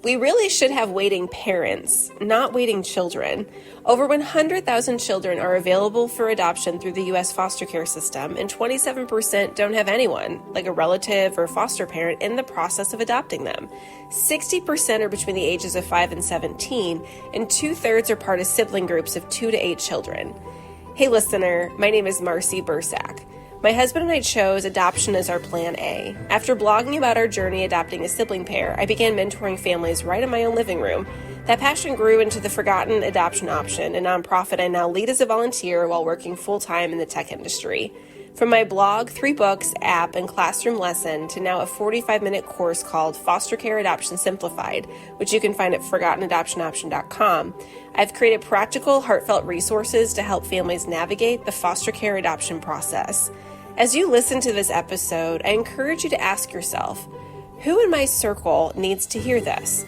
We really should have waiting parents, not waiting children. Over 100,000 children are available for adoption through the U.S. foster care system, and 27% don't have anyone, like a relative or foster parent, in the process of adopting them. 60% are between the ages of 5 and 17, and 2/3 are part of sibling groups of 2 to 8 children. Hey listener, my name is Marcy Bursack. My husband and I chose adoption as our plan A. After blogging about our journey adopting a sibling pair, I began mentoring families right in my own living room. That passion grew into the Forgotten Adoption Option, a nonprofit I now lead as a volunteer while working full-time in the tech industry. From my blog, 3 books, app, and classroom lesson to now a 45-minute course called Foster Care Adoption Simplified, which you can find at ForgottenAdoptionOption.com, I've created practical, heartfelt resources to help families navigate the foster care adoption process. As you listen to this episode, I encourage you to ask yourself, who in my circle needs to hear this?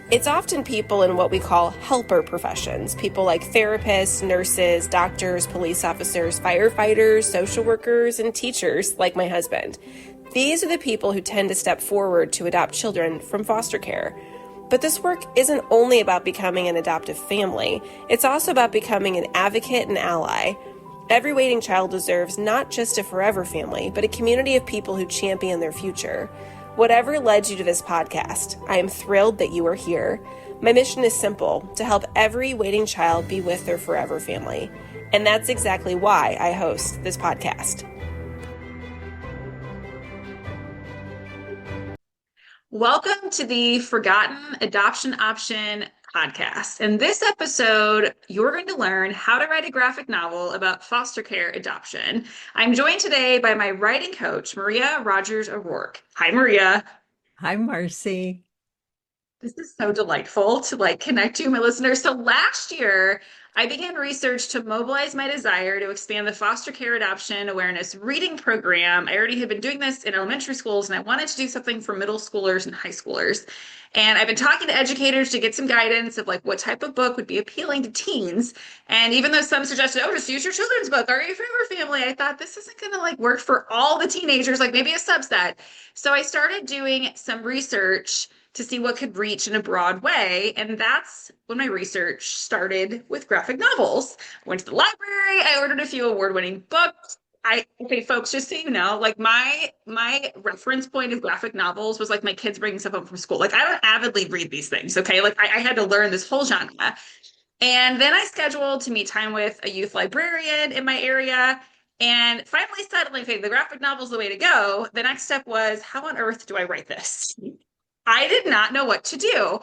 It's often people in what we call helper professions, people like therapists, nurses, doctors, police officers, firefighters, social workers, and teachers like my husband. These are the people who tend to step forward to adopt children from foster care. But this work isn't only about becoming an adoptive family, it's also about becoming an advocate and ally. Every waiting child deserves not just a forever family, but a community of people who champion their future. Whatever led you to this podcast, I am thrilled that you are here. My mission is simple, to help every waiting child be with their forever family. And that's exactly why I host this podcast. Welcome to the Forgotten Adoption Option podcast. In this episode, you're going to learn how to write a graphic novel about foster care adoption. I'm joined today by my writing coach, Maria Rogers O'Rourke. Hi, Maria. Hi, Marcy. This is so delightful to connect you, my listeners. So last year, I began research to mobilize my desire to expand the foster care adoption awareness reading program. I already had been doing this in elementary schools, and I wanted to do something for middle schoolers and high schoolers. And I've been talking to educators to get some guidance of what type of book would be appealing to teens. And even though some suggested, just use your children's book or your forever family, I thought this isn't going to work for all the teenagers, maybe a subset. So I started doing some research to see what could reach in a broad way. And that's when my research started with graphic novels. I went to the library, I ordered a few award-winning books. Okay, folks, just so you know, my reference point of graphic novels was my kids bringing stuff home from school. I don't avidly read these things, okay? I had to learn this whole genre. And then I scheduled to meet time with a youth librarian in my area, and finally settled, okay, the graphic novel's the way to go. The next step was, how on earth do I write this? I did not know what to do,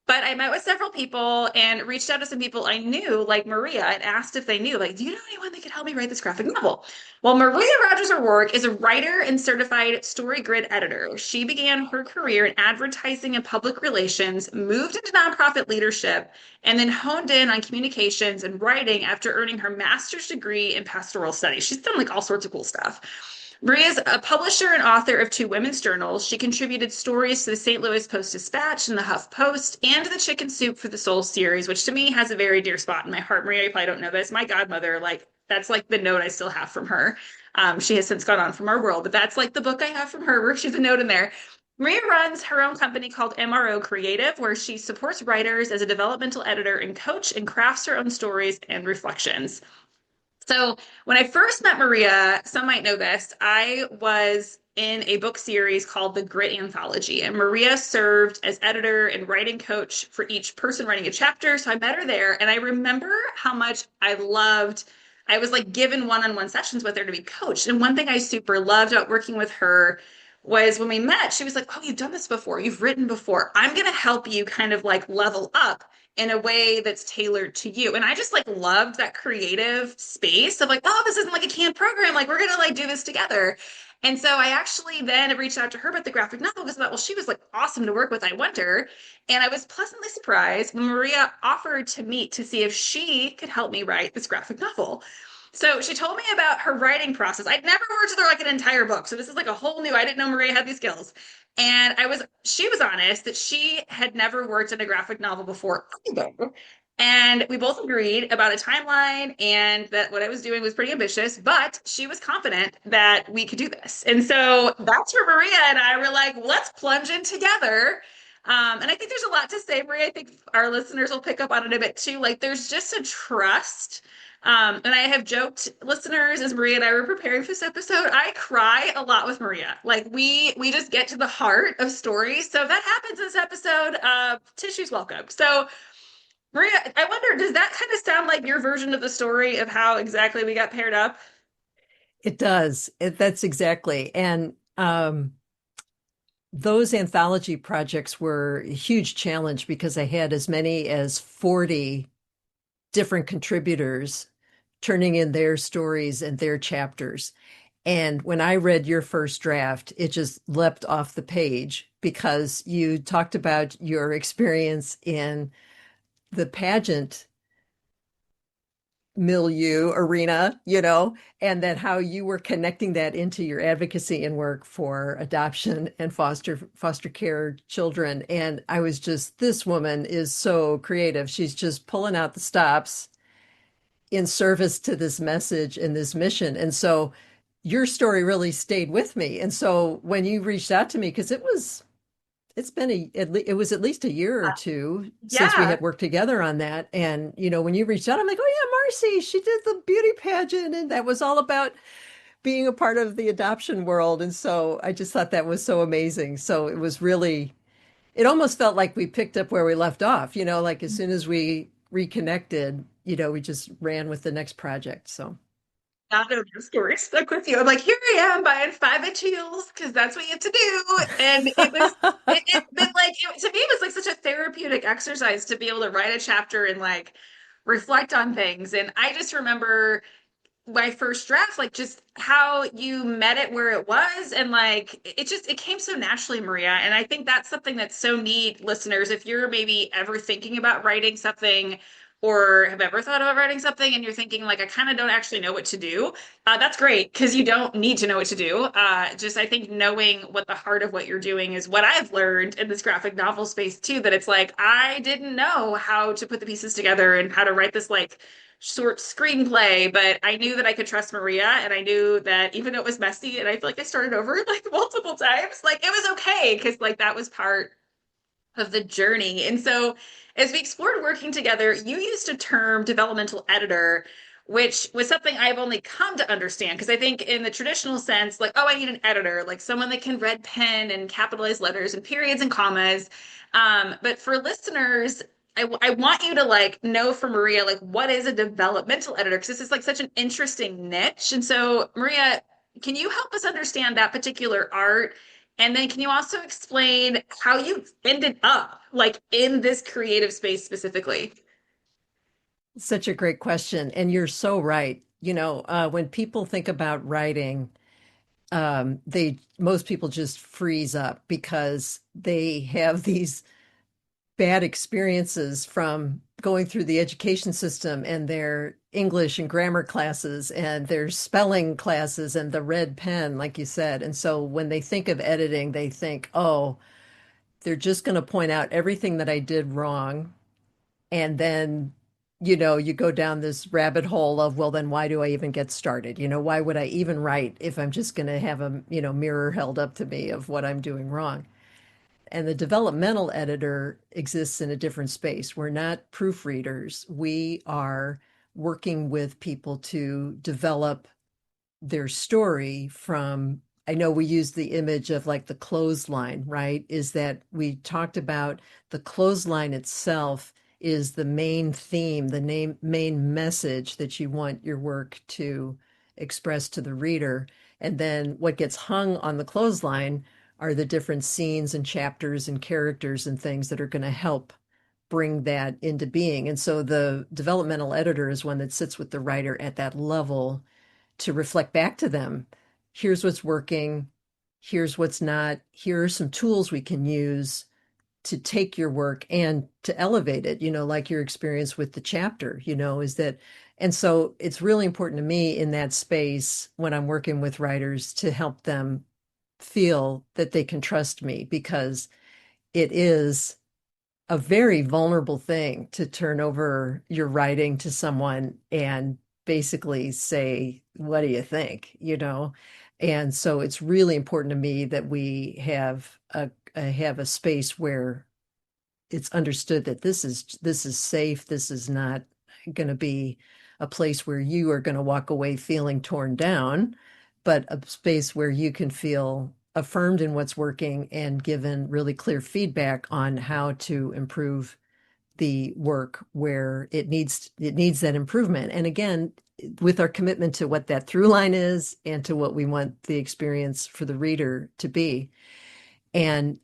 but I met with several people and reached out to some people I knew, like Maria, and asked if they knew, do you know anyone that could help me write this graphic novel? Well, Maria Rogers O'Rourke is a writer and certified StoryGrid editor. She began her career in advertising and public relations, moved into nonprofit leadership, and then honed in on communications and writing after earning her master's degree in pastoral studies. She's done all sorts of cool stuff. Maria's a publisher and author of 2 women's journals. She contributed stories to the St. Louis Post-Dispatch and the Huff Post, and to the Chicken Soup for the Soul series, which to me has a very dear spot in my heart. Maria, you probably don't know this. My godmother, that's the note I still have from her. She has since gone on from our world, but that's the book I have from her where she's a note in there. Maria runs her own company called MRO Creative, where she supports writers as a developmental editor and coach and crafts her own stories and reflections. So when I first met Maria, some might know this, I was in a book series called The Grit Anthology, and Maria served as editor and writing coach for each person writing a chapter. So I met her there, and I remember how much I was given one-on-one sessions with her to be coached. And one thing I super loved about working with her was when we met, she was like, oh, you've done this before, you've written before. I'm going to help you kind of level up in a way that's tailored to you. And I just loved that creative space of this isn't a canned program. We're going to do this together. And so I actually then reached out to her about the graphic novel because I thought, well, she was awesome to work with. I want her. And I was pleasantly surprised when Maria offered to meet to see if she could help me write this graphic novel. So she told me about her writing process. I'd never worked with her an entire book. So this is a whole new, I didn't know Maria had these skills. And she was honest that she had never worked in a graphic novel before either. And we both agreed about a timeline and that what I was doing was pretty ambitious, but she was confident that we could do this. And so that's where Maria and I were let's plunge in together. And I think there's a lot to say, Maria. I think our listeners will pick up on it a bit too. Like there's just a trust. And I have joked, listeners, as Maria and I were preparing for this episode, I cry a lot with Maria. Like we just get to the heart of stories. So that happens in this episode. Tissue's welcome. So Maria, I wonder, does that kind of sound like your version of the story of how exactly we got paired up? It does. That's exactly. And those anthology projects were a huge challenge because I had as many as 40 different contributors turning in their stories and their chapters. And when I read your first draft, it just leapt off the page because you talked about your experience in the pageant milieu arena, and then how you were connecting that into your advocacy and work for adoption and foster care children. And I was just, this woman is so creative. She's just pulling out the stops in service to this message and this mission. And so your story really stayed with me. And so when you reached out to me, because it's been it was at least a year or two since we Yeah. had worked together on that. And when you reached out, I'm like, oh yeah, Marcy, she did the beauty pageant, and that was all about being a part of the adoption world. And so I just thought that was so amazing. So it was really, it almost felt like we picked up where we left off, like as soon as we reconnected, we just ran with the next project. So Not of the story stuck with you. I'm like, here I am buying 5 inch heels because that's what you have to do. And it was it but like to me it was like such a therapeutic exercise to be able to write a chapter and like reflect on things. And I just remember my first draft, like just how you met it where it was, and like it came so naturally, Maria. And I think that's something that's so neat, listeners. If you're maybe ever thinking about writing something or have ever thought about writing something and you're thinking like I kind of don't actually know what to do, that's great because you don't need to know what to do. Just I think knowing what the heart of what you're doing is what I've learned in this graphic novel space too, that it's like I didn't know how to put the pieces together and how to write this like short screenplay, but I knew that I could trust Maria, and I knew that even though it was messy and I feel like I started over like multiple times, like it was okay because like that was part of the journey. And so as we explored working together, you used a term developmental editor, which was something I've only come to understand because I think in the traditional sense, like, oh, I need an editor, like someone that can red pen and capitalize letters and periods and commas. But for listeners, I want you to like know from Maria, like what is a developmental editor? Because this is like such an interesting niche. And so, Maria, can you help us understand that particular art? And then can you also explain how you ended up like in this creative space specifically? such a great question. And you're so right. When people think about writing, they most people just freeze up because they have these bad experiences from going through the education system and their English and grammar classes and their spelling classes and the red pen, like you said. And so when they think of editing, they think, oh, they're just going to point out everything that I did wrong. And then, you go down this rabbit hole of, well, then why do I even get started? Why would I even write if I'm just going to have a, mirror held up to me of what I'm doing wrong? And the developmental editor exists in a different space. We're not proofreaders. We are working with people to develop their story from, I know we use the image of like the clothesline, right? Is that we talked about the clothesline itself is the main theme, the main message that you want your work to express to the reader. And then what gets hung on the clothesline are the different scenes and chapters and characters and things that are going to help bring that into being. And so the developmental editor is one that sits with the writer at that level to reflect back to them. Here's what's working. Here's what's not. Here are some tools we can use to take your work and to elevate it, like your experience with the chapter, is that. And so it's really important to me in that space when I'm working with writers to help them feel that they can trust me because it is a very vulnerable thing to turn over your writing to someone and basically say, what do you think? And so it's really important to me that we have a space where it's understood that this is safe. This is not going to be a place where you are going to walk away feeling torn down, but a space where you can feel affirmed in what's working and given really clear feedback on how to improve the work where it needs that improvement. And again, with our commitment to what that through line is and to what we want the experience for the reader to be. And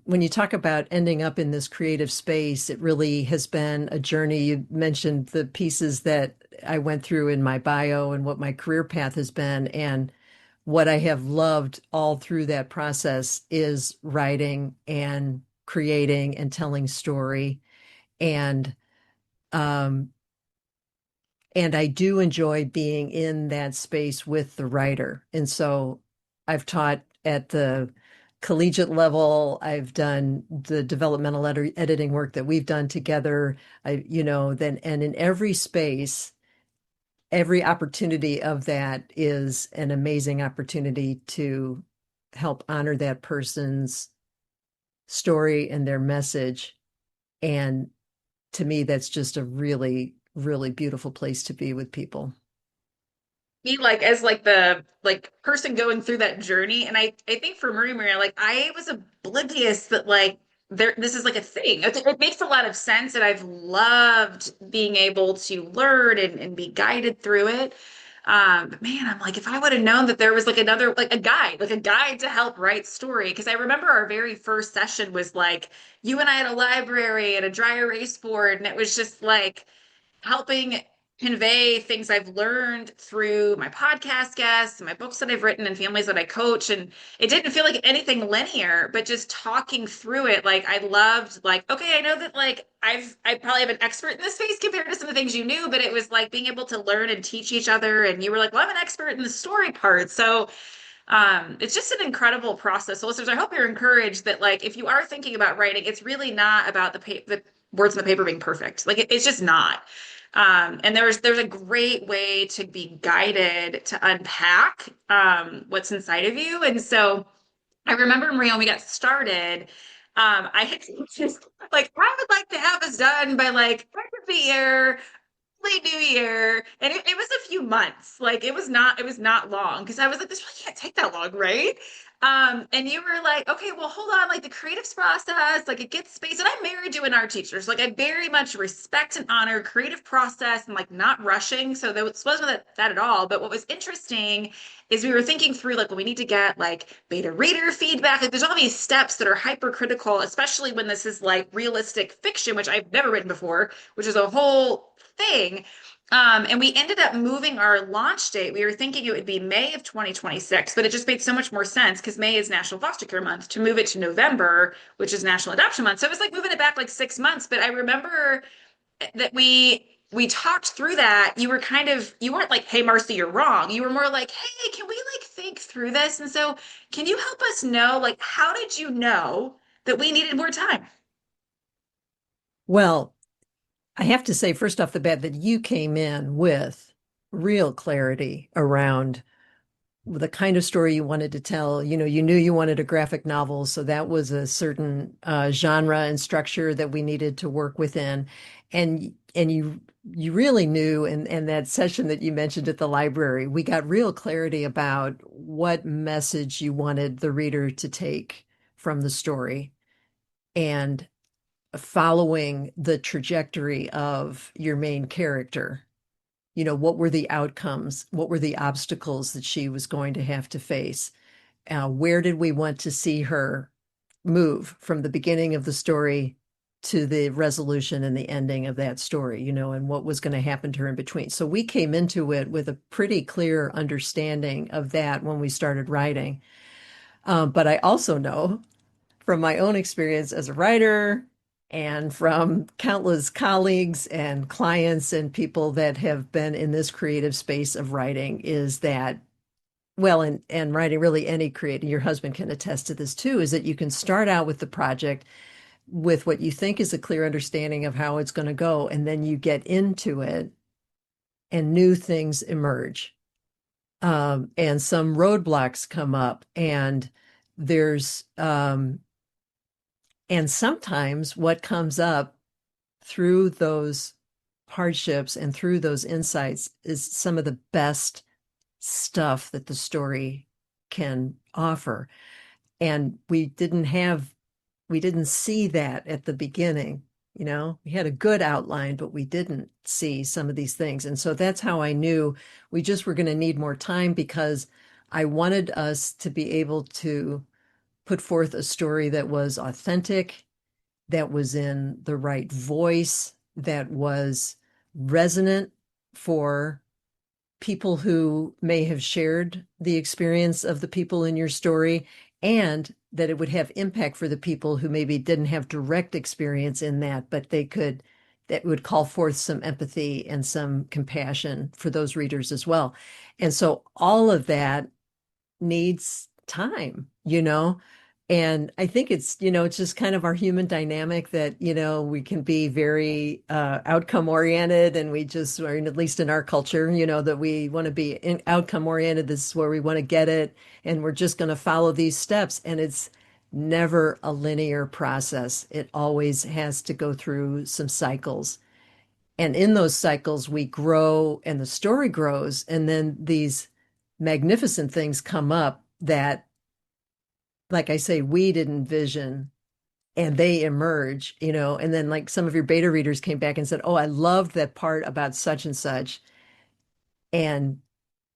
when you talk about ending up in this creative space, it really has been a journey. You mentioned the pieces that I went through in my bio and what my career path has been. And what I have loved all through that process is writing and creating and telling story. And um, and I do enjoy being in that space with the writer. And so I've taught at the collegiate level. I've done the developmental editing work that we've done together. Then, and in every space, every opportunity of that is an amazing opportunity to help honor that person's story and their message. And to me, that's just a really, really beautiful place to be with people. Me like as like the like person going through that journey. And I think for Maria, like I was oblivious that like this is like a thing. It makes a lot of sense, and I've loved being able to learn and be guided through it. But man, I'm like, if I would have known that there was like another, like a guide to help write story. Because I remember our very first session was like you and I at a library and a dry erase board, and it was just like helping convey things I've learned through my podcast guests and my books that I've written and families that I coach. And it didn't feel like anything linear, but just talking through it, like I loved, like, okay, I know that like I probably have an expert in this space compared to some of the things you knew, but it was like being able to learn and teach each other. And you were like, well, I'm an expert in the story part. So it's just an incredible process. So listeners, I hope you're encouraged that like if you are thinking about writing, it's really not about the words in the paper being perfect. Like it's just not. And there's a great way to be guided to unpack what's inside of you. And so I remember Maria, when we got started, I had just like I would like to have us done by like end of the year, early New Year, and it was a few months. Like it was not long because I was like, this really can't take that long, right? And you were like, okay, well, hold on, like the creative process, like it gets space. And I'm married to an art teacher, so like I very much respect and honor creative process and like not rushing. So there wasn't that at all. But what was interesting is we were thinking through like, well, we need to get like beta reader feedback. Like there's all these steps that are hypercritical, especially when this is like realistic fiction, which I've never written before, which is a whole thing. And we ended up moving our launch date. We were thinking it would be May of 2026, but it just made so much more sense because May is National Foster Care Month to move it to November, which is National Adoption Month. So it was like moving it back like 6 months. But I remember that we talked through that. You were kind of you weren't like, hey Marcy, you're wrong. You were more like, hey, can we like think through this? And so can you help us know like how did you know that we needed more time? Well, I have to say, first off the bat, that you came in with real clarity around the kind of story you wanted to tell. You knew you wanted a graphic novel, so that was a certain genre and structure that we needed to work within. And you really knew, and that session that you mentioned at the library, we got real clarity about what message you wanted the reader to take from the story. And following the trajectory of your main character. What were the outcomes? What were the obstacles that she was going to have to face? Where did we want to see her move from the beginning of the story to the resolution and the ending of that story, and what was going to happen to her in between? So we came into it with a pretty clear understanding of that when we started writing. But I also know from my own experience as a writer and from countless colleagues and clients and people that have been in this creative space of writing is that, well, and writing really any creative, your husband can attest to this too, is that you can start out with the project with what you think is a clear understanding of how it's going to go, and then you get into it and new things emerge. And some roadblocks come up, and there's And sometimes what comes up through those hardships and through those insights is some of the best stuff that the story can offer. And we didn't see that at the beginning. You know, we had a good outline, but we didn't see some of these things. And so that's how I knew we just were going to need more time, because I wanted us to be able to put forth a story that was authentic, that was in the right voice, that was resonant for people who may have shared the experience of the people in your story, and that it would have impact for the people who maybe didn't have direct experience in that, but that would call forth some empathy and some compassion for those readers as well. And so all of that needs time, you know? And I think it's just kind of our human dynamic that, we can be very outcome oriented, and we just, or at least in our culture, that we want to be outcome oriented. This is where we want to get it. And we're just going to follow these steps. And it's never a linear process. It always has to go through some cycles. And in those cycles, we grow and the story grows. And then these magnificent things come up that, like I say, we didn't envision, and they emerge, and then like some of your beta readers came back and said, "Oh, I loved that part about such and such." And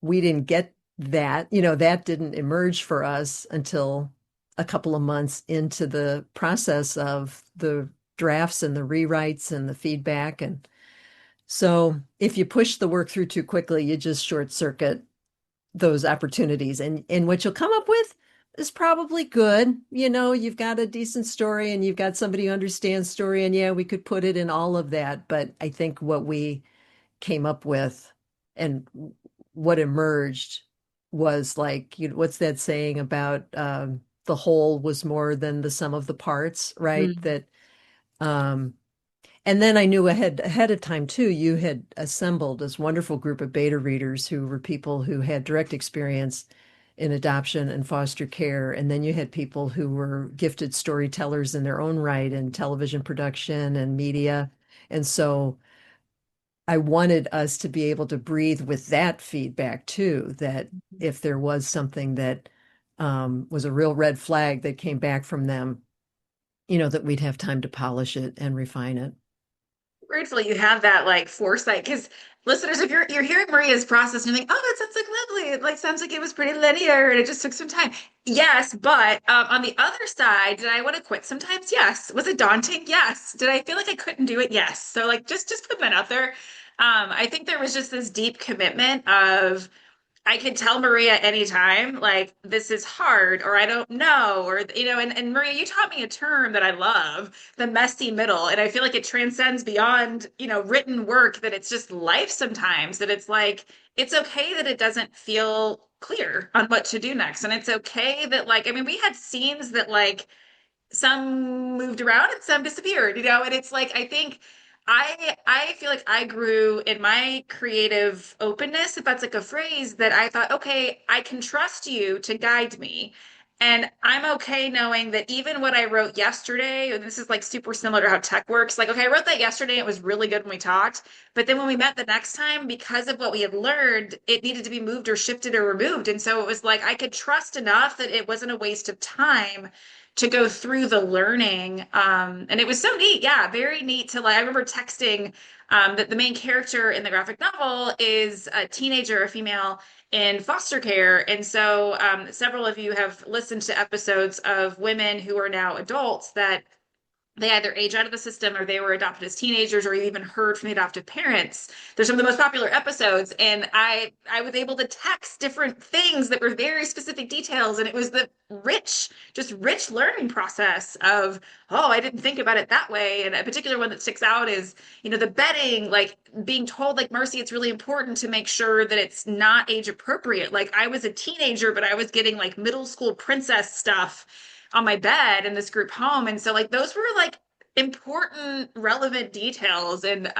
we didn't get that, that didn't emerge for us until a couple of months into the process of the drafts and the rewrites and the feedback. And so if you push the work through too quickly, you just short circuit those opportunities, and what you'll come up with is probably good. You've got a decent story, and you've got somebody who understands story, and yeah, we could put it in all of that. But I think what we came up with and what emerged was like, what's that saying about the whole was more than the sum of the parts, right? Mm. That um and then I knew ahead of time too, you had assembled this wonderful group of beta readers who were people who had direct experience in adoption and foster care. And then you had people who were gifted storytellers in their own right in television production and media. And so I wanted us to be able to breathe with that feedback too, that if there was something that was a real red flag that came back from them, that we'd have time to polish it and refine it. Gratefully you have that like foresight, because listeners, if you're hearing Maria's process and you're like, oh, that sounds like lovely. It like sounds like it was pretty linear and it just took some time. Yes, but on the other side, did I want to quit sometimes? Yes. Was it daunting? Yes. Did I feel like I couldn't do it? Yes. So like just put that out there. I think there was just this deep commitment of I could tell Maria anytime, like, this is hard, or I don't know, or, and Maria, you taught me a term that I love, the messy middle. And I feel like it transcends beyond, written work, that it's just life sometimes, that it's like, it's okay that it doesn't feel clear on what to do next. And it's okay that, like, I mean, we had scenes that, like, some moved around and some disappeared, and it's like I think I feel like I grew in my creative openness, if that's like a phrase, that I thought, okay, I can trust you to guide me. And I'm okay knowing that even what I wrote yesterday, and this is like super similar to how tech works, like, okay, I wrote that yesterday, it was really good when we talked, but then when we met the next time, because of what we had learned, it needed to be moved or shifted or removed. And so it was like I could trust enough that it wasn't a waste of time to go through the learning. And it was so neat. Yeah, very neat to like, I remember texting that the main character in the graphic novel is a teenager, a female in foster care. And so several of you have listened to episodes of women who are now adults that they either age out of the system or they were adopted as teenagers or even heard from the adoptive parents. They're some of the most popular episodes. And I was able to text different things that were very specific details. And it was the just rich learning process of, oh, I didn't think about it that way. And a particular one that sticks out is, the bedding, like being told, like, Mercy, it's really important to make sure that it's not age appropriate. Like I was a teenager, but I was getting like middle school princess stuff on my bed in this group home. And so like those were like important, relevant details, and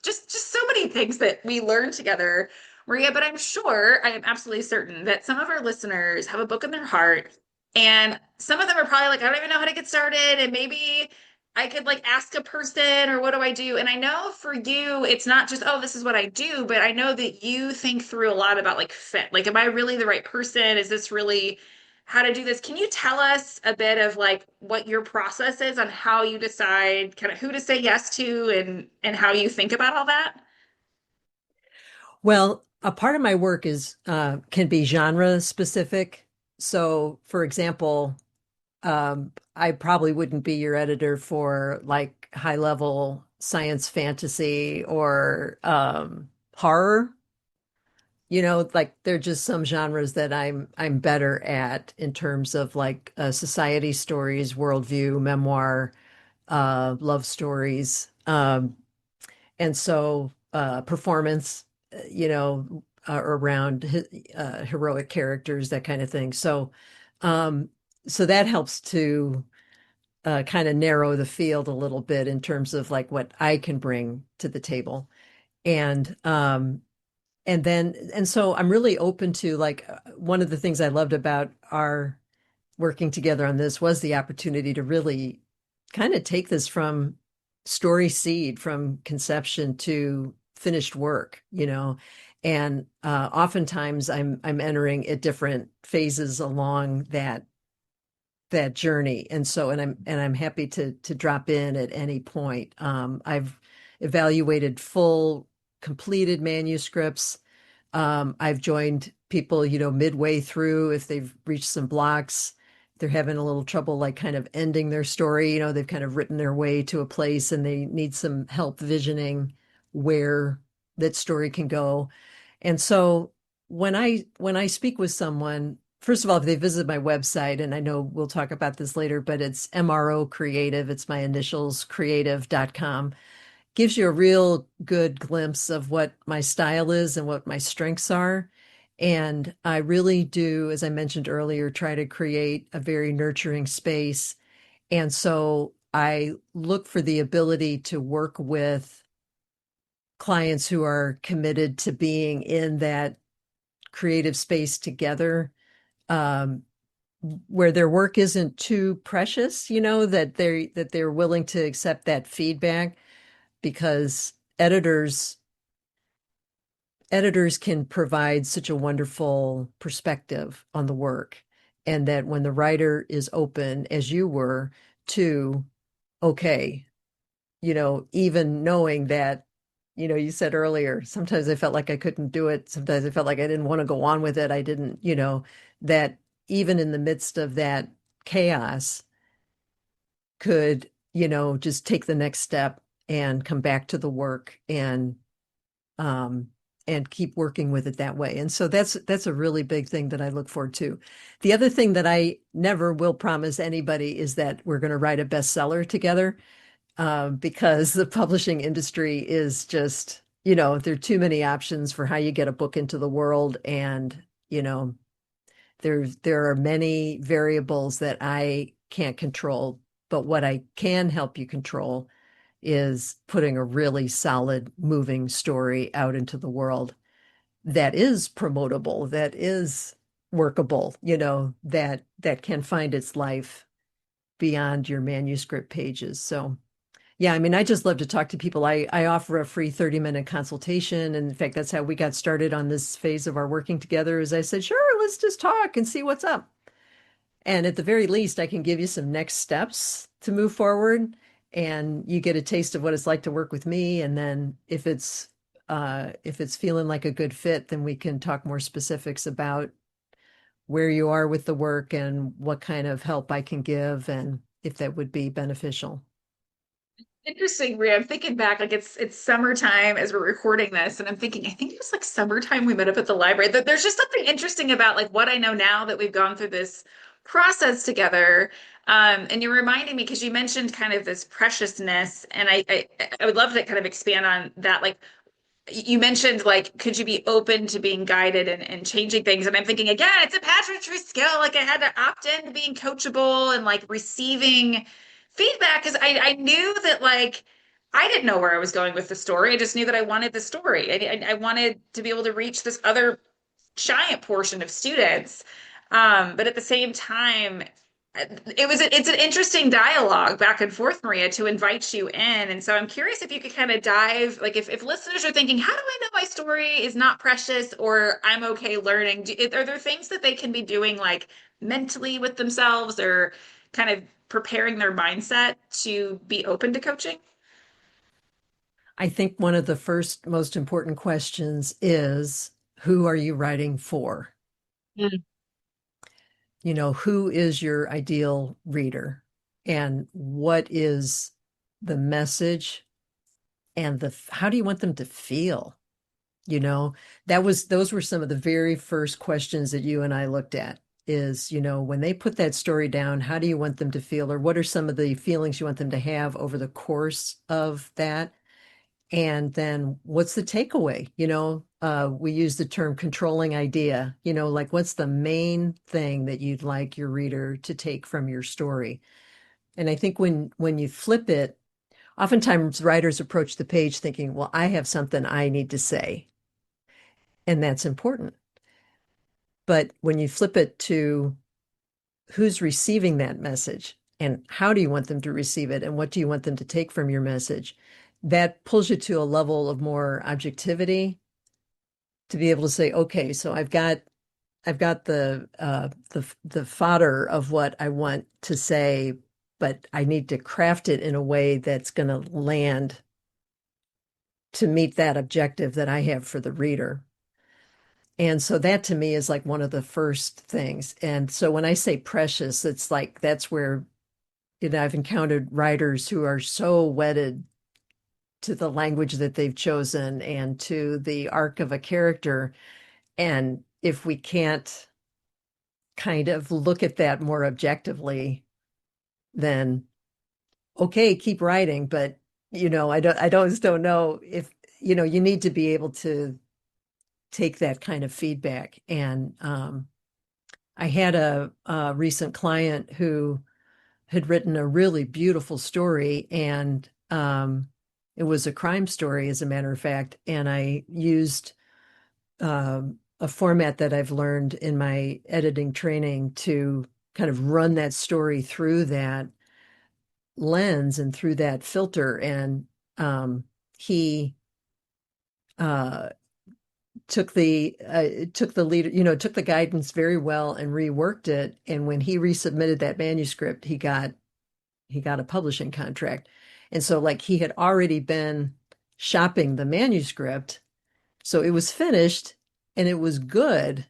just so many things that we learned together, Maria. But I'm sure, I am absolutely certain that some of our listeners have a book in their heart And some of them are probably like, I don't even know how to get started. And maybe I could like ask a person or what do I do? And I know for you, it's not just, oh, this is what I do, but I know that you think through a lot about like fit. Like, am I really the right person? Is this really how to do this? Can you tell us a bit of like what your process is on how you decide kind of who to say yes to and how you think about all that? Well, a part of my work is can be genre specific. So, for example, I probably wouldn't be your editor for like high level science fantasy or horror. You know, like there are just some genres that I'm better at in terms of like society stories, worldview, memoir, love stories, and so performance, you know, around heroic characters, that kind of thing. Um, so that helps to kind of narrow the field a little bit in terms of like what I can bring to the table. And and so I'm really open to like one of the things I loved about our working together on this was the opportunity to really kind of take this from story seed, from conception to finished work, you know. And oftentimes I'm entering at different phases along that journey. And so, and I'm happy to drop in at any point. I've evaluated full completed manuscripts. I've joined people, you know, midway through if they've reached some blocks. They're having a little trouble, like kind of ending their story. You know, they've kind of written their way to a place and they need some help visioning where that story can go. And so when I speak with someone, first of all, if they visit my website, and I know we'll talk about this later, but it's MRO Creative, it's my initials, creative.com, gives you a real good glimpse of what my style is and what my strengths are. And I really do, as I mentioned earlier, try to create a very nurturing space. And so I look for the ability to work with clients who are committed to being in that creative space together, um, where their work isn't too precious, you know, that they're willing to accept that feedback, because editors can provide such a wonderful perspective on the work. And that when the writer is open, as you were, to, okay, you know, even knowing that, you know, you said earlier, sometimes I felt like I couldn't do it. Sometimes I felt like I didn't want to go on with it. I didn't, you know, that even in the midst of that chaos, could, you know, just take the next step and come back to the work um and keep working with it that way. And so that's a really big thing that I look forward to. The other thing that I never will promise anybody is that we're going to write a bestseller together, because the publishing industry is just, you know, there are too many options for how you get a book into the world. And, you know, there are many variables that I can't control, but what I can help you control is putting a really solid, moving story out into the world that is promotable, that is workable, you know, that can find its life beyond your manuscript pages. So yeah, I mean, I just love to talk to people. I offer a free 30-minute consultation. And in fact, that's how we got started on this phase of our working together. Is I said, sure, let's just talk and see what's up. And at the very least, I can give you some next steps to move forward, and you get a taste of what it's like to work with me. And then if it's feeling like a good fit, then we can talk more specifics about where you are with the work and what kind of help I can give and if that would be beneficial. Interesting, Rhea. I'm thinking back, like it's summertime as we're recording this, and I'm thinking, I think it was like summertime we met up at the library. That there's just something interesting about like what I know now that we've gone through this process together. And you're reminding me because you mentioned kind of this preciousness, and I would love to kind of expand on that. Like you mentioned, like, could you be open to being guided and changing things? And I'm thinking again, it's a pageantry skill. Like I had to opt in to being coachable and like receiving feedback because I knew that like I didn't know where I was going with the story. I just knew that I wanted the story. I wanted to be able to reach this other giant portion of students. But at the same time, it's an interesting dialogue back and forth, Maria, to invite you in. And so I'm curious if you could kind of dive, like if listeners are thinking, how do I know my story is not precious or I'm okay learning? Are there things that they can be doing like mentally with themselves or kind of preparing their mindset to be open to coaching? I think one of the first most important questions is, who are you writing for? Mm. You know, who is your ideal reader? And what is the message and how do you want them to feel? You know, those were some of the very first questions that you and I looked at is, you know, when they put that story down, how do you want them to feel, or what are some of the feelings you want them to have over the course of that? And then what's the takeaway? You know, we use the term controlling idea, you know, like what's the main thing that you'd like your reader to take from your story? And I think when you flip it, oftentimes writers approach the page thinking, well, I have something I need to say, and that's important. But when you flip it to who's receiving that message and how do you want them to receive it and what do you want them to take from your message, that pulls you to a level of more objectivity to be able to say, okay, so I've got the fodder of what I want to say, but I need to craft it in a way that's going to land to meet that objective that I have for the reader. And so that to me is like one of the first things. And so when I say precious, it's like that's where, you know, I've encountered writers who are so wedded to the language that they've chosen and to the arc of a character. And if we can't kind of look at that more objectively, then okay, keep writing. But you know, I don't know if, you know, you need to be able to take that kind of feedback. And I had a recent client who had written a really beautiful story, and it was a crime story, as a matter of fact. And I used a format that I've learned in my editing training to kind of run that story through that lens and through that filter. And he uh, took the lead, you know, took the guidance very well and reworked it. And when he resubmitted that manuscript, he got a publishing contract. And so like he had already been shopping the manuscript, so it was finished and it was good,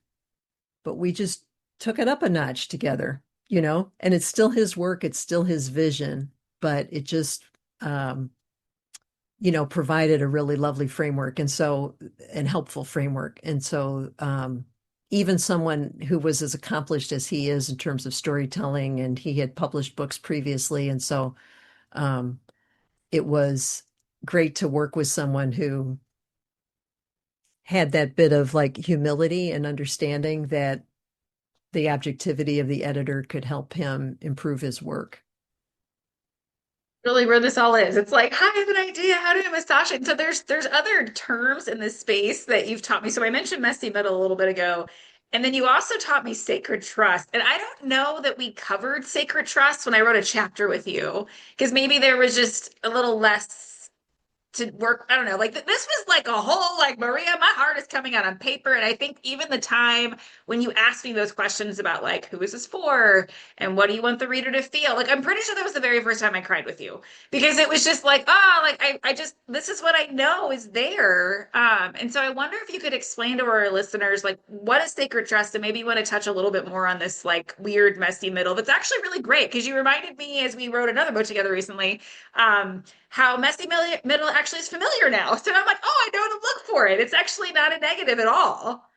but we just took it up a notch together, you know, and it's still his work, it's still his vision, but it just, um, you know, provided a really lovely framework and helpful framework. And so, even someone who was as accomplished as he is in terms of storytelling, and he had published books previously. And so, um, it was great to work with someone who had that bit of like humility and understanding that the objectivity of the editor could help him improve his work. Really where this all is. It's like, hi, I have an idea. How do I massage it? So there's other terms in this space that you've taught me. So I mentioned messy middle a little bit ago. And then you also taught me sacred trust. And I don't know that we covered sacred trust when I wrote a chapter with you, because maybe there was just a little less to work. I don't know. Like this was like a whole like Maria, my heart is coming out on paper. And I think even the time when you asked me those questions about like who is this for and what do you want the reader to feel, like I'm pretty sure that was the very first time I cried with you because it was just like like I just this is what I know is there. And so I wonder if you could explain to our listeners like what is sacred trust and maybe you want to touch a little bit more on this like weird messy middle that's actually really great because you reminded me as we wrote another book together recently. How messy middle actually is familiar now. So I'm like, oh, I know to look for it. It's actually not a negative at all.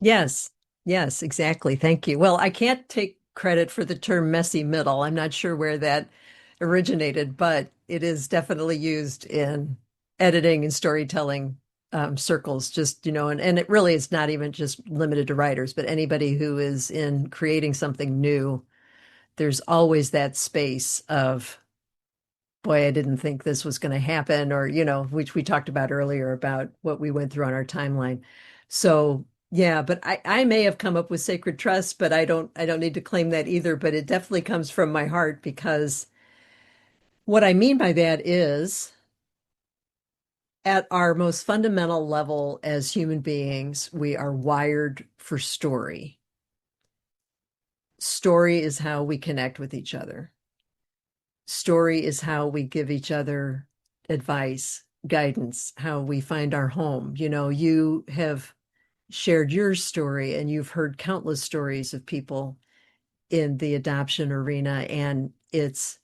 Yes, yes, exactly. Thank you. Well, I can't take credit for the term messy middle. I'm not sure where that originated, but it is definitely used in editing and storytelling circles, just, you know, and it really is not even just limited to writers, but anybody who is in creating something new. There's always that space of, boy, I didn't think this was going to happen, or, you know, which we talked about earlier about what we went through on our timeline. So Yeah, but I may have come up with sacred trust, but I don't need to claim that either, but it definitely comes from my heart because what I mean by that is at our most fundamental level as human beings, we are wired for story. Story is how we connect with each other. Story is how we give each other advice, guidance, how we find our home. You know, you have shared your story and you've heard countless stories of people in the adoption arena, and it's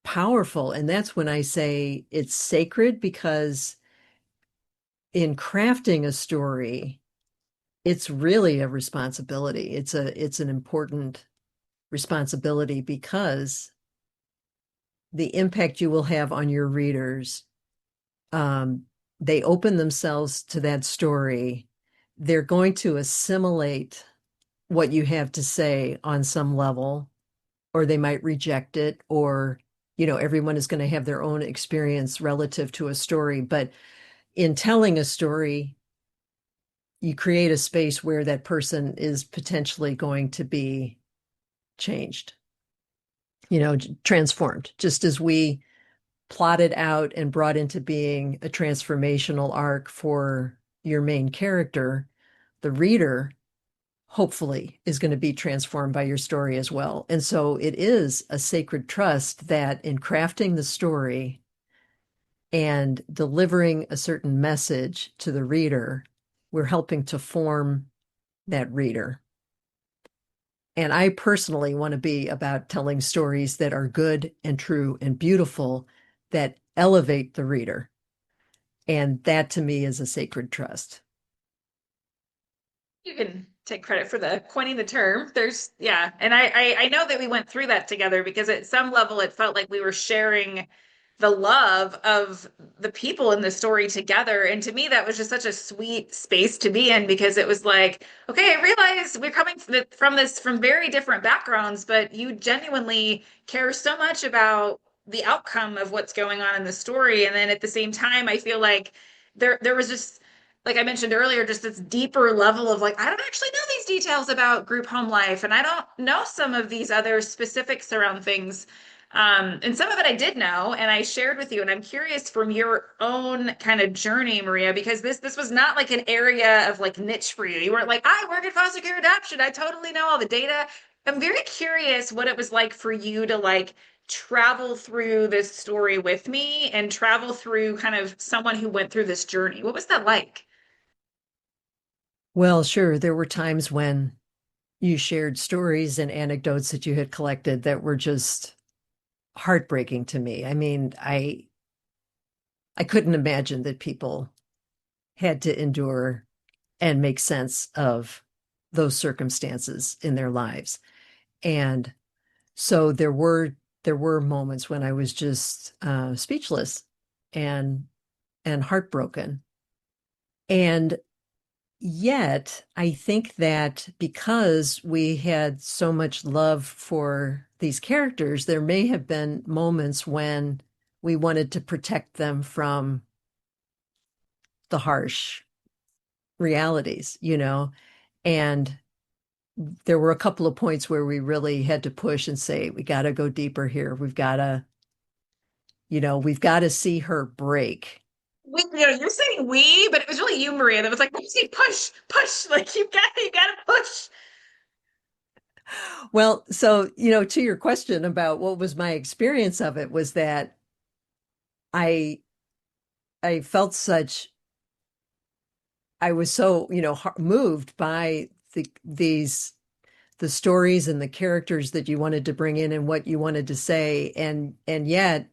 powerful. And that's when I say it's sacred because in crafting a story, it's really a responsibility. It's an important responsibility because the impact you will have on your readers, um, they open themselves to that story. They're going to assimilate what you have to say on some level, or they might reject it, or, you know, everyone is going to have their own experience relative to a story. But in telling a story, you create a space where that person is potentially going to be changed, you know, transformed, just as we plotted out and brought into being a transformational arc for your main character. The reader hopefully is going to be transformed by your story as well. And so it is a sacred trust that in crafting the story and delivering a certain message to the reader, we're helping to form that reader. And I personally want to be about telling stories that are good and true and beautiful that elevate the reader. And that to me is a sacred trust. You can take credit for the coining the term. There's yeah, and I know that we went through that together because at some level it felt like we were sharing the love of the people in the story together. And to me, that was just such a sweet space to be in because it was like, okay, I realize we're coming from this from very different backgrounds, but you genuinely care so much about the outcome of what's going on in the story. And then at the same time, I feel like there was just like I mentioned earlier, just this deeper level of like, I don't actually know these details about group home life, and I don't know some of these other specifics around things. And some of it I did know, and I shared with you. And I'm curious from your own kind of journey, Maria, because this was not like an area of like niche for you. You weren't like, I work in foster care adoption. I totally know all the data. I'm very curious what it was like for you to like travel through this story with me and travel through kind of someone who went through this journey. What was that like? Well, sure, there were times when you shared stories and anecdotes that you had collected that were just heartbreaking to me. I mean, I couldn't imagine that people had to endure and make sense of those circumstances in their lives. And so there were moments when I was just speechless and heartbroken. And yet, I think that because we had so much love for these characters, there may have been moments when we wanted to protect them from the harsh realities, you know? And there were a couple of points where we really had to push and say, we got to go deeper here. We've got to, you know, we've got to see her break. You're saying we, but it was really you, Maria, that was like, "Lucy, push, push, like you gotta push." Well, so, you know, to your question about what was my experience of it was that I I felt such I was so, you know, moved by the stories and the characters that you wanted to bring in and what you wanted to say, and yet,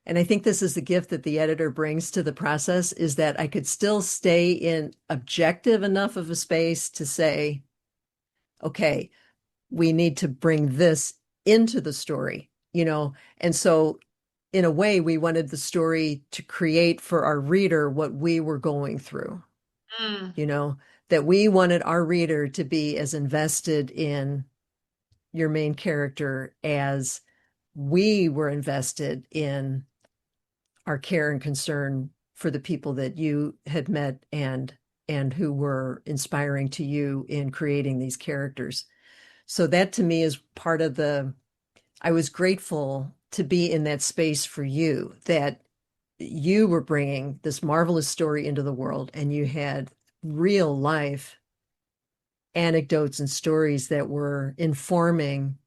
and I think this is the gift that the editor brings to the process, is that I could still stay in objective enough of a space to say, okay, we need to bring this into the story, you know. And so in a way, we wanted the story to create for our reader what we were going through, Mm. you know, that we wanted our reader to be as invested in your main character as we were invested in our care and concern for the people that you had met and who were inspiring to you in creating these characters. So that to me is part of I was grateful to be in that space for you, that you were bringing this marvelous story into the world and you had real life anecdotes and stories that were informing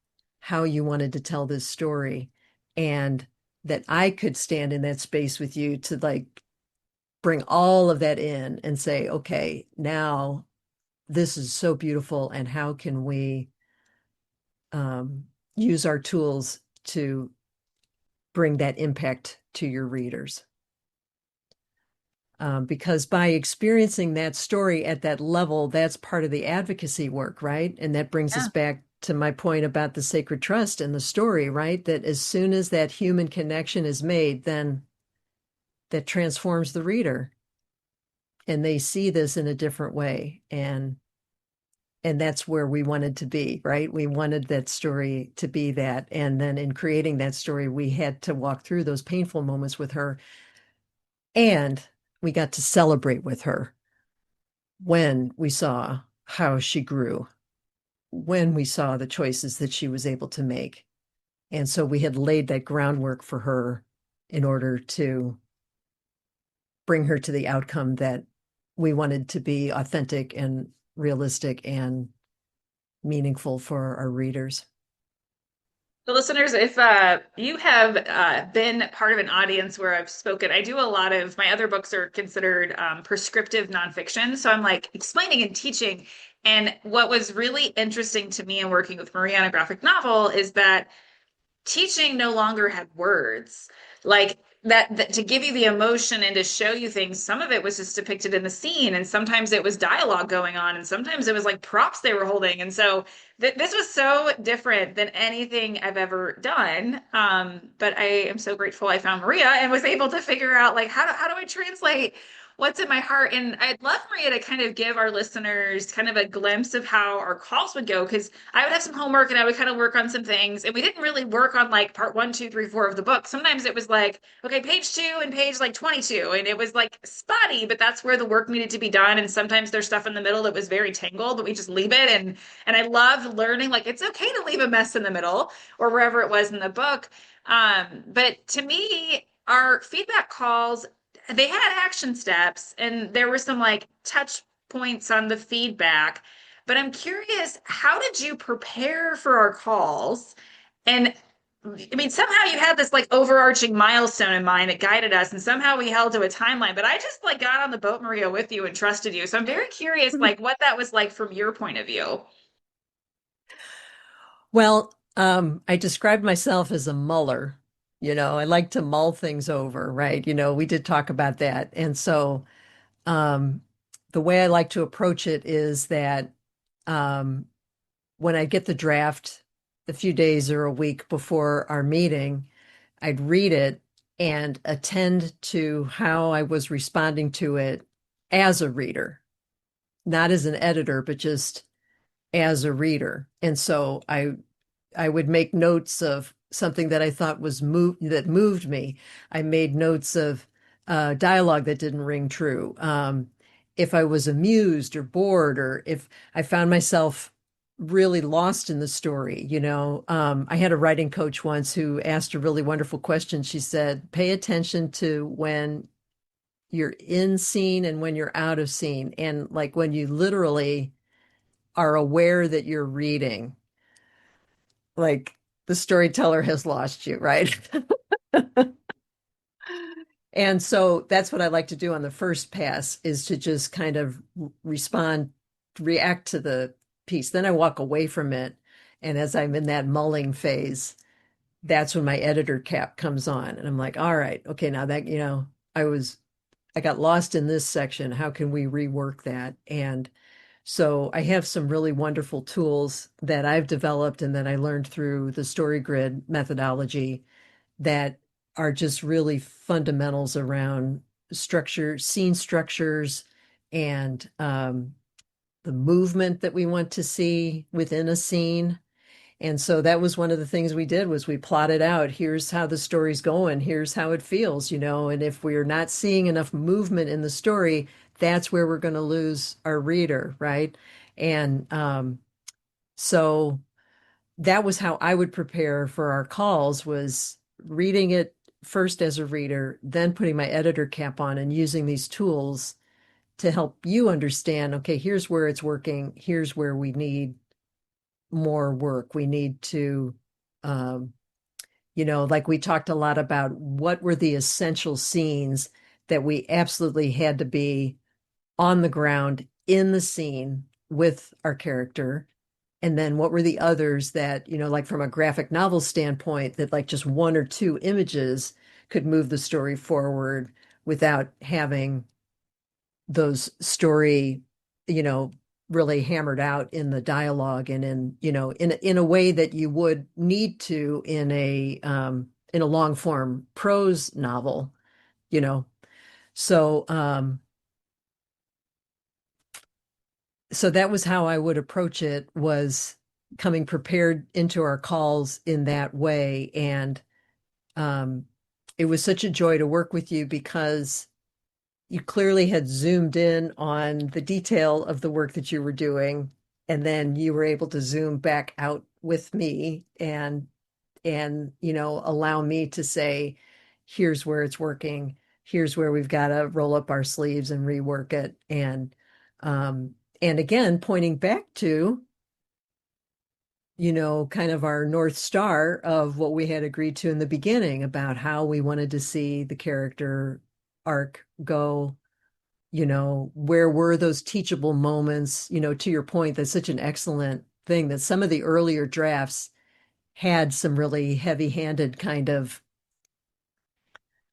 how you wanted to tell this story, and that I could stand in that space with you to like bring all of that in and say, okay, now this is so beautiful, and how can we um, use our tools to bring that impact to your readers? Because by experiencing that story at that level, that's part of the advocacy work, right? And that brings us Yeah. back to my point about the sacred trust and the story, right? That as soon as that human connection is made, then that transforms the reader and they see this in a different way. And that's where we wanted to be, right? We wanted that story to be that. And then in creating that story, we had to walk through those painful moments with her, and we got to celebrate with her when we saw how she grew, when we saw the choices that she was able to make. And so we had laid that groundwork for her in order to bring her to the outcome that we wanted to be authentic and realistic and meaningful for our readers. So, listeners, if you have been part of an audience where I've spoken, I do a lot of my other books are considered prescriptive nonfiction. So I'm like explaining and teaching. And what was really interesting to me in working with Maria on a graphic novel is that teaching no longer had words like that to give you the emotion and to show you things. Some of it was just depicted in the scene, and sometimes it was dialogue going on, and sometimes it was like props they were holding. And so this was so different than anything I've ever done. But I am so grateful I found Maria and was able to figure out like how do I translate what's in my heart. And I'd love Maria to kind of give our listeners kind of a glimpse of how our calls would go, because I would have some homework and I would kind of work on some things. And we didn't really work on like part one, two, three, four of the book. Sometimes it was like, okay, page two and page like 22. And it was like spotty, but that's where the work needed to be done. And sometimes there's stuff in the middle that was very tangled, but we just leave it. And I loved learning like it's okay to leave a mess in the middle or wherever it was in the book. But to me, our feedback calls, they had action steps and there were some like touch points on the feedback. But I'm curious, how did you prepare for our calls? And I mean, somehow you had this like overarching milestone in mind that guided us, and somehow we held to a timeline. But I just like got on the boat, Maria, with you and trusted you. So I'm very curious, like what that was like from your point of view. Well, I described myself as a muller. I like to mull things over, right? We did talk about that. And so um, the way I like to approach it is that um, when I get the draft a few days or a week before our meeting, I'd read it and attend to how I was responding to it as a reader, not as an editor, but just as a reader. And so I would make notes of something that I thought that moved me. I made notes of dialogue that didn't ring true. If I was amused or bored, or if I found myself really lost in the story, I had a writing coach once who asked a really wonderful question. She said, "Pay attention to when you're in scene and when you're out of scene, and like when you literally are aware that you're reading." Like the storyteller has lost you, right? And so that's what I like to do on the first pass, is to just kind of respond, react to the piece. Then I walk away from it. And as I'm in that mulling phase, that's when my editor cap comes on. And I'm like, all right, okay, now that, I got lost in this section. How can we rework that? And so I have some really wonderful tools that I've developed and that I learned through the StoryGrid methodology that are just really fundamentals around structure, scene structures, and the movement that we want to see within a scene. And so that was one of the things we did, was we plotted out, here's how the story's going, here's how it feels, and if we're not seeing enough movement in the story, that's where we're going to lose our reader, right? And so that was how I would prepare for our calls, was reading it first as a reader, then putting my editor cap on and using these tools to help you understand, okay, here's where it's working, here's where we need more work. We need to, um, like we talked a lot about what were the essential scenes that we absolutely had to be on the ground in the scene with our character. And then what were the others that, like from a graphic novel standpoint, that like just one or two images could move the story forward without having those story, you know, really hammered out in the dialogue and in a way that you would need to in a long form prose novel, you know. So so that was how I would approach it, was coming prepared into our calls in that way. And um it was such a joy to work with you because you clearly had zoomed in on the detail of the work that you were doing, and then you were able to zoom back out with me and allow me to say, here's where it's working, here's where we've got to roll up our sleeves and rework it. And again, pointing back to kind of our North Star of what we had agreed to in the beginning about how we wanted to see the character arc go. Where were those teachable moments? To your point, that's such an excellent thing that some of the earlier drafts had some really heavy-handed kind of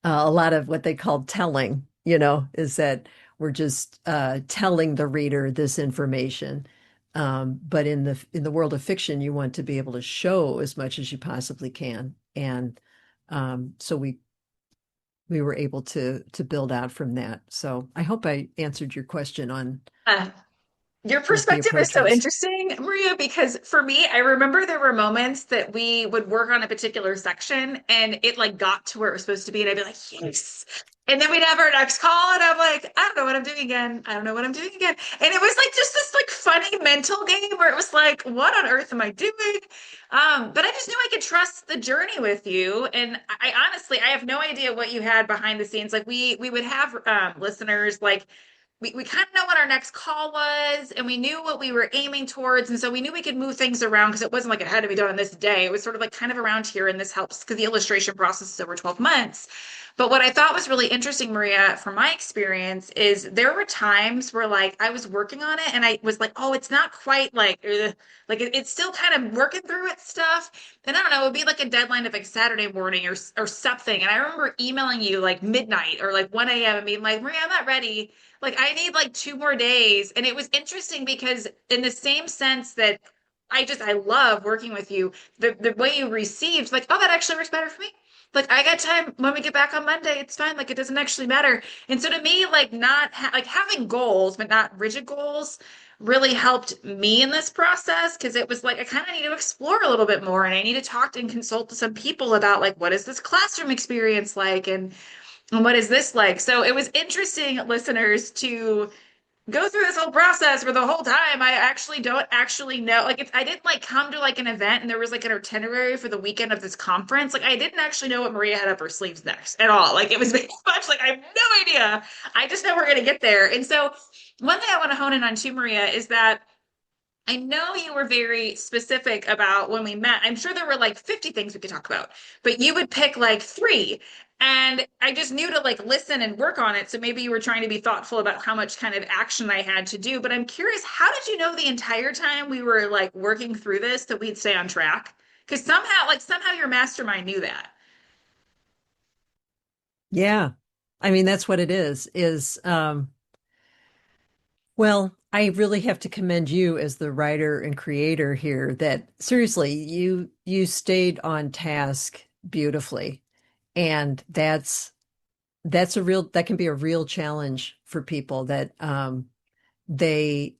a lot of what they called telling, is that we're just telling the reader this information. But in the world of fiction, you want to be able to show as much as you possibly can. And so we were able to build out from that. So I hope I answered your question on Uh, Your what the perspective is approach so was. interesting, Maria, because for me, I remember there were moments that we would work on a particular section and it like got to where it was supposed to be, and I'd be like, yes. And then we'd have our next call, and I'm like, I don't know what I'm doing again. I don't know what I'm doing again. And it was like just this like funny mental game where it was like, what on earth am I doing? But I just knew I could trust the journey with you. And I honestly, I have no idea what you had behind the scenes. Like we would have listeners like we kind of know what our next call was and we knew what we were aiming towards. And so we knew we could move things around because it wasn't like it had to be done on this day. It was sort of like kind of around here. And this helps because the illustration process is over 12 months. But what I thought was really interesting, Maria, from my experience, is there were times where like I was working on it and I was like, oh, it's not quite like, ugh. Like it's still kind of working through its stuff. And I don't know, it would be like a deadline of like Saturday morning or something. And I remember emailing you like midnight or like 1 a.m. and being like, Maria, I'm not ready, like I need like 2 more days. And it was interesting because in the same sense that I love working with you, the way you received, like, oh, that actually works better for me. Like I got time when we get back on Monday, it's fine. Like it doesn't actually matter. And so to me, like not like having goals, but not rigid goals really helped me in this process because it was like I kind of need to explore a little bit more and I need to talk and consult to some people about like what is this classroom experience like and what is this like? So it was interesting, listeners, to go through this whole process where the whole time I actually don't actually know. Like, I didn't like come to like an event and there was like an itinerary for the weekend of this conference. Like, I didn't actually know what Maria had up her sleeves next at all. Like, it was very much like I have no idea. I just know we're gonna get there. And so, one thing I want to hone in on too, Maria, is that I know you were very specific about when we met. I'm sure there were like 50 things we could talk about, but you would pick like three. And I just knew to like listen and work on it. So maybe you were trying to be thoughtful about how much kind of action I had to do. But I'm curious, how did you know the entire time we were like working through this that we'd stay on track? Because somehow your mastermind knew that. Yeah. I mean, that's what it is well, I really have to commend you as the writer and creator here, that seriously, you stayed on task beautifully. And that can be a real challenge for people, that they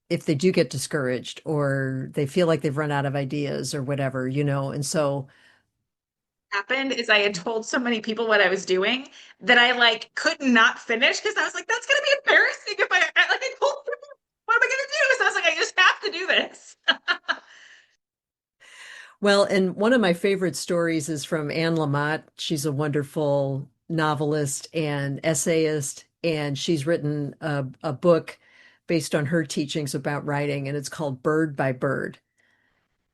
if they do get discouraged or they feel like they've run out of ideas or whatever. And so happened is I had told so many people what I was doing that I like could not finish because I was like, that's gonna be embarrassing if I told them, what am I gonna do? So I was like, I just have to do this. Well, and one of my favorite stories is from Anne Lamott. She's a wonderful novelist and essayist, and she's written a book based on her teachings about writing, and it's called Bird by Bird.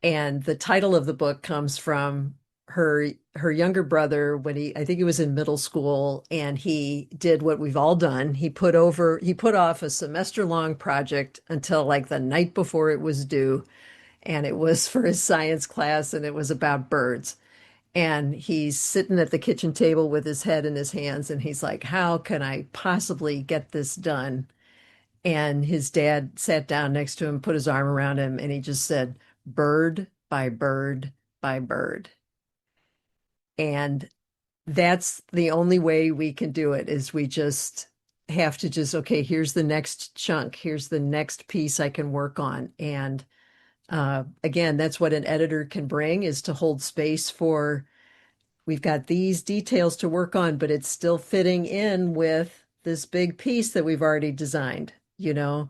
And the title of the book comes from her younger brother when I think he was in middle school, and he did what we've all done. He put off a semester long project until like the night before it was due, and it was for his science class, and it was about birds. And he's sitting at the kitchen table with his head in his hands, and he's like, how can I possibly get this done? And his dad sat down next to him, put his arm around him, and he just said, bird by bird by bird. And that's the only way we can do it, is we just have to just, okay, here's the next chunk. Here's the next piece I can work on. And again, that's what an editor can bring, is to hold space for, we've got these details to work on, but it's still fitting in with this big piece that we've already designed, you know?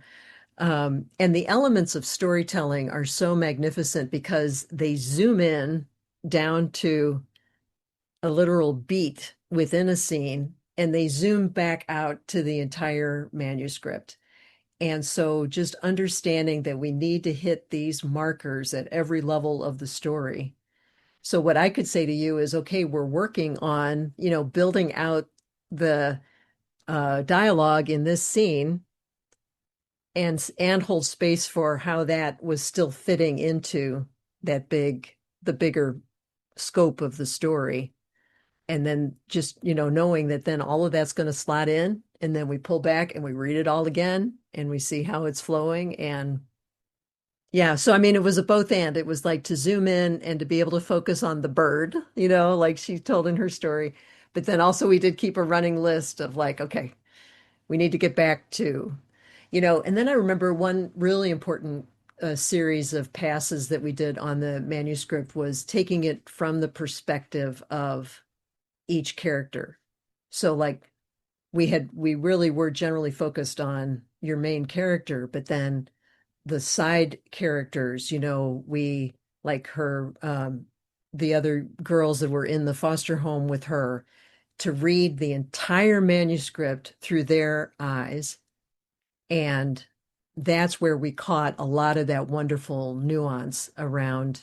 And the elements of storytelling are so magnificent because they zoom in down to a literal beat within a scene, and they zoom back out to the entire manuscript. And so just understanding that we need to hit these markers at every level of the story. So what I could say to you is, okay, we're working on, building out the dialogue in this scene, and hold space for how that was still fitting into the bigger scope of the story. And then just, knowing that then all of that's going to slot in, and then we pull back and we read it all again and we see how it's flowing. And yeah, so I mean, it was a both and. It was like to zoom in and to be able to focus on the bird, like she told in her story. But then also we did keep a running list of like, okay, we need to get back to, and then I remember one really important series of passes that we did on the manuscript was taking it from the perspective of each character. So like we really were generally focused on your main character, but then the side characters, we like her, the other girls that were in the foster home with her, to read the entire manuscript through their eyes. And that's where we caught a lot of that wonderful nuance around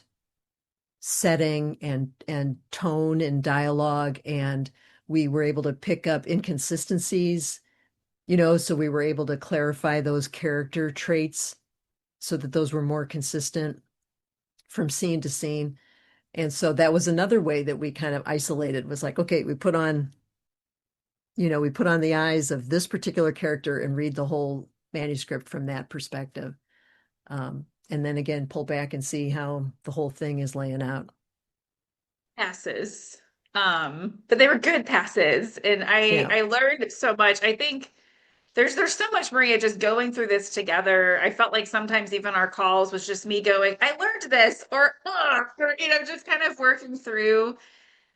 setting and tone and dialogue. And we were able to pick up inconsistencies, so we were able to clarify those character traits so that those were more consistent from scene to scene. And so that was another way that we kind of isolated, was like, okay, we put on the eyes of this particular character and read the whole manuscript from that perspective. And then again, pull back and see how the whole thing is laying out. Passes. But they were good passes. And Yeah. I learned so much. I think there's so much, Maria, just going through this together. I felt like sometimes even our calls was just me going, I learned this, or just kind of working through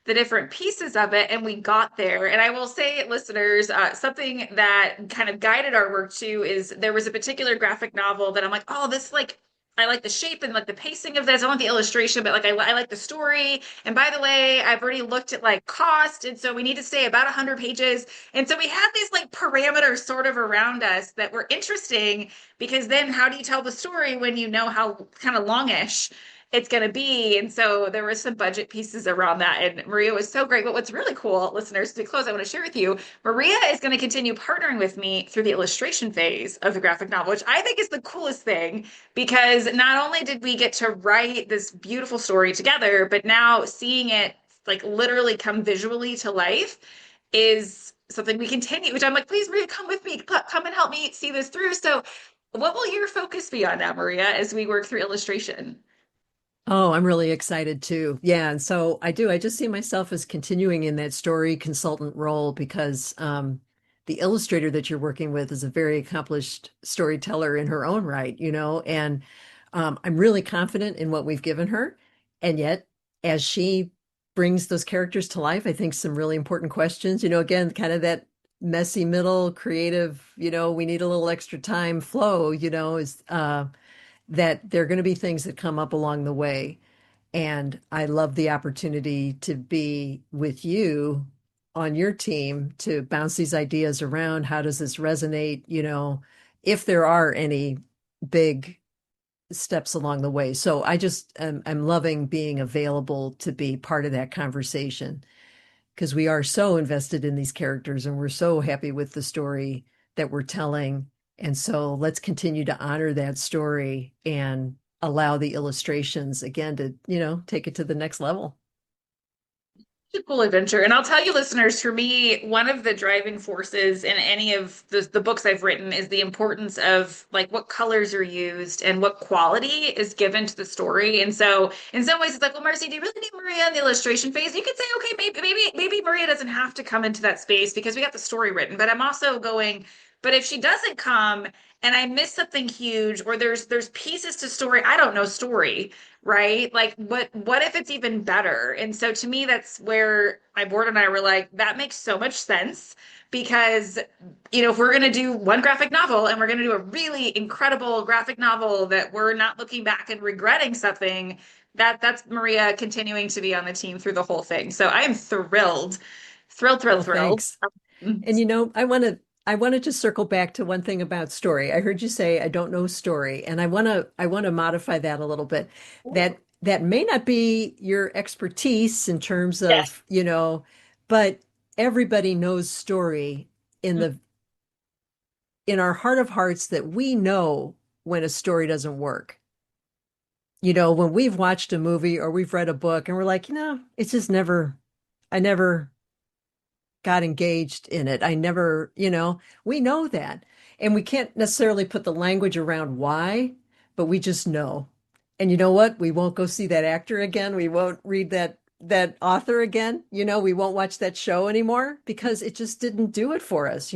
the different pieces of it, and we got there. And I will say, listeners, something that kind of guided our work too is there was a particular graphic novel that I'm like, oh, this like I like the shape and like the pacing of this. I want the illustration, but like I like the story. And by the way, I've already looked at like cost, and so we need to stay about 100 pages. And so we had these like parameters sort of around us that were interesting, because then how do you tell the story when you know how kind of longish it's going to be? And so there were some budget pieces around that. And Maria was so great. But what's really cool, listeners, to close, I want to share with you, Maria is going to continue partnering with me through the illustration phase of the graphic novel, which I think is the coolest thing, because not only did we get to write this beautiful story together, but now seeing it like literally come visually to life is something we continue, which I'm like, please, Maria, come with me, come and help me see this through. So what will your focus be on now, Maria, as we work through illustration? Oh, I'm really excited too. Yeah, and so I just see myself as continuing in that story consultant role, because the illustrator that you're working with is a very accomplished storyteller in her own right, and I'm really confident in what we've given her. And yet, as she brings those characters to life. I think some really important questions, again, kind of that messy middle, creative, we need a little extra time flow, is that there are going to be things that come up along the way. And I love the opportunity to be with you on your team to bounce these ideas around. How does this resonate? If there are any big steps along the way. So I'm loving being available to be part of that conversation because we are so invested in these characters and we're so happy with the story that we're telling. And so let's continue to honor that story and allow the illustrations again to, take it to the next level. A cool adventure. And I'll tell you, listeners, for me, one of the driving forces in any of the books I've written is the importance of like what colors are used and what quality is given to the story. And so in some ways it's like, well, Marcy, do you really need Maria in the illustration phase? You could say, okay, maybe Maria doesn't have to come into that space because we got the story written. But I'm also going, but if she doesn't come and I miss something huge, or there's pieces to story, I don't know story, right? Like, what if it's even better? And so to me, that's where my board and I were like, that makes so much sense because, if we're going to do one graphic novel and we're going to do a really incredible graphic novel that we're not looking back and regretting something, that's Maria continuing to be on the team through the whole thing. So I am thrilled, thrilled, thrilled, Well, thrilled. thanks. And I want to just circle back to one thing about story. I heard you say I don't know story, and I want to modify that a little bit. That may not be your expertise in terms Yes. of, but everybody knows story in the in our heart of hearts that we know when a story doesn't work. When we've watched a movie or we've read a book and we're like, it's just I never got engaged in it. I never, we know that. And we can't necessarily put the language around why, but we just know. And you know what? We won't go see that actor again. We won't read that author again. We won't watch that show anymore because it just didn't do it for us.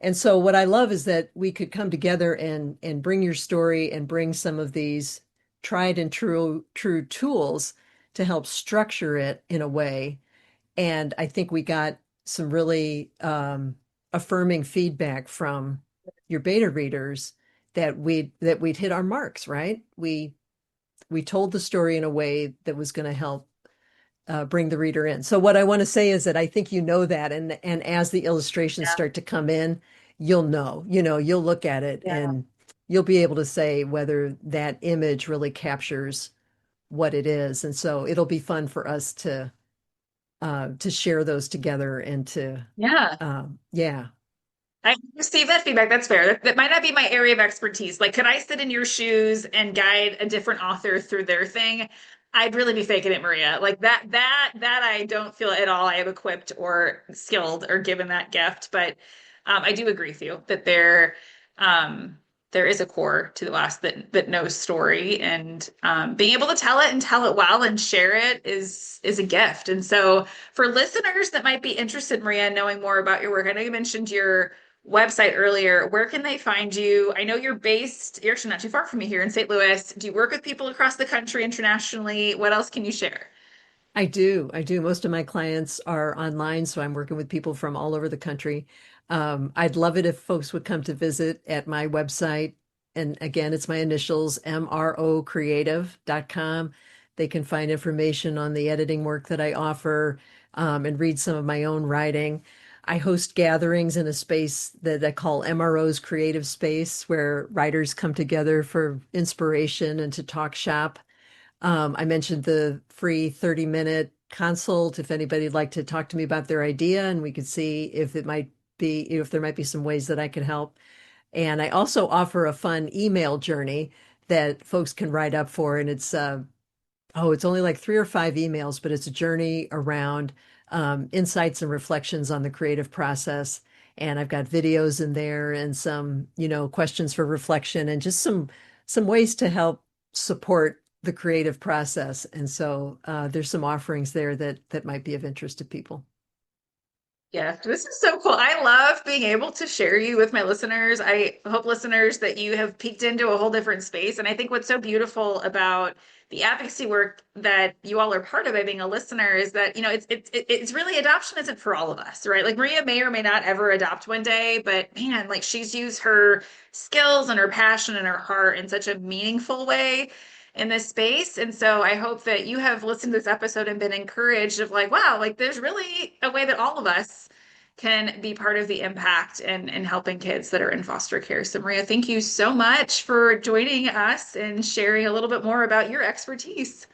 And so what I love is that we could come together and bring your story and bring some of these tried and true tools to help structure it in a way. And I think we got some really affirming feedback from your beta readers that we'd hit our marks, right? We told the story in a way that was going to help bring the reader in. So what I want to say is that I think that, and as the illustrations Yeah. start to come in, you'll know, you'll look at it Yeah. and you'll be able to say whether that image really captures what it is. And so it'll be fun for us to share those together and to Yeah. yeah. I received that feedback. That's fair. That might not be my area of expertise. Like, could I sit in your shoes and guide a different author through their thing? I'd really be faking it, Maria. Like that I don't feel at all I am equipped or skilled or given that gift. But I do agree with you that um, there is a core to the West that knows story, and being able to tell it and tell it well and share it is a gift. And so, for listeners that might be interested, Maria, in knowing more about your work, I know you mentioned your website earlier. Where can they find you? I know you're actually not too far from me here in St. Louis. Do you work with people across the country, internationally? What else can you share? I do. I do. Most of my clients are online, so I'm working with people from all over the country. I'd love it if folks would come to visit at my website. And again, it's my initials, mrocreative.com. They can find information on the editing work that I offer, and read some of my own writing. I host gatherings in a space that I call MRO's Creative Space, where writers come together for inspiration and to talk shop. I mentioned the free 30-minute consult if anybody'd like to talk to me about their idea, and we could see if there might be some ways that I could help. And I also offer a fun email journey that folks can write up for, and it's only like 3 or 5 emails, but it's a journey around insights and reflections on the creative process. And I've got videos in there and some, questions for reflection and just some ways to help support the creative process. And so there's some offerings there that might be of interest to people. gift. This is so cool. I love being able to share you with my listeners. I hope listeners that you have peeked into a whole different space. And I think what's so beautiful about the advocacy work that you all are part of by being a listener is that, it's really adoption isn't for all of us, right? Like Maria may or may not ever adopt one day, but man, like she's used her skills and her passion and her heart in such a meaningful way in this space. And so I hope that you have listened to this episode and been encouraged of like, wow, like there's really a way that all of us can be part of the impact and helping kids that are in foster care. So Maria, thank you so much for joining us and sharing a little bit more about your expertise.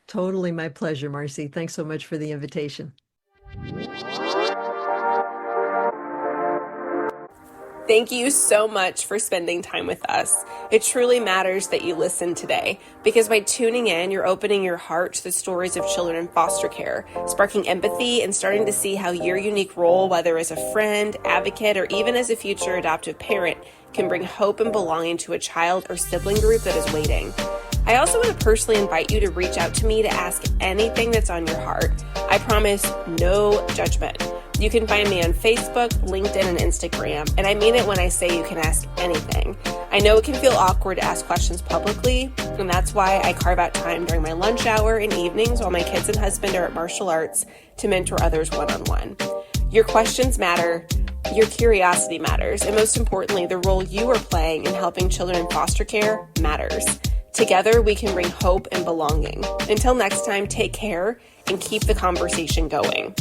Totally my pleasure, Marcy. Thanks so much for the invitation. Thank you so much for spending time with us. It truly matters that you listen today, because by tuning in, you're opening your heart to the stories of children in foster care, sparking empathy and starting to see how your unique role, whether as a friend, advocate, or even as a future adoptive parent, can bring hope and belonging to a child or sibling group that is waiting. I also want to personally invite you to reach out to me to ask anything that's on your heart. I promise no judgment. You can find me on Facebook, LinkedIn, and Instagram, and I mean it when I say you can ask anything. I know it can feel awkward to ask questions publicly, and that's why I carve out time during my lunch hour and evenings while my kids and husband are at martial arts to mentor others one-on-one. Your questions matter, your curiosity matters, and most importantly, the role you are playing in helping children in foster care matters. Together, we can bring hope and belonging. Until next time, take care and keep the conversation going.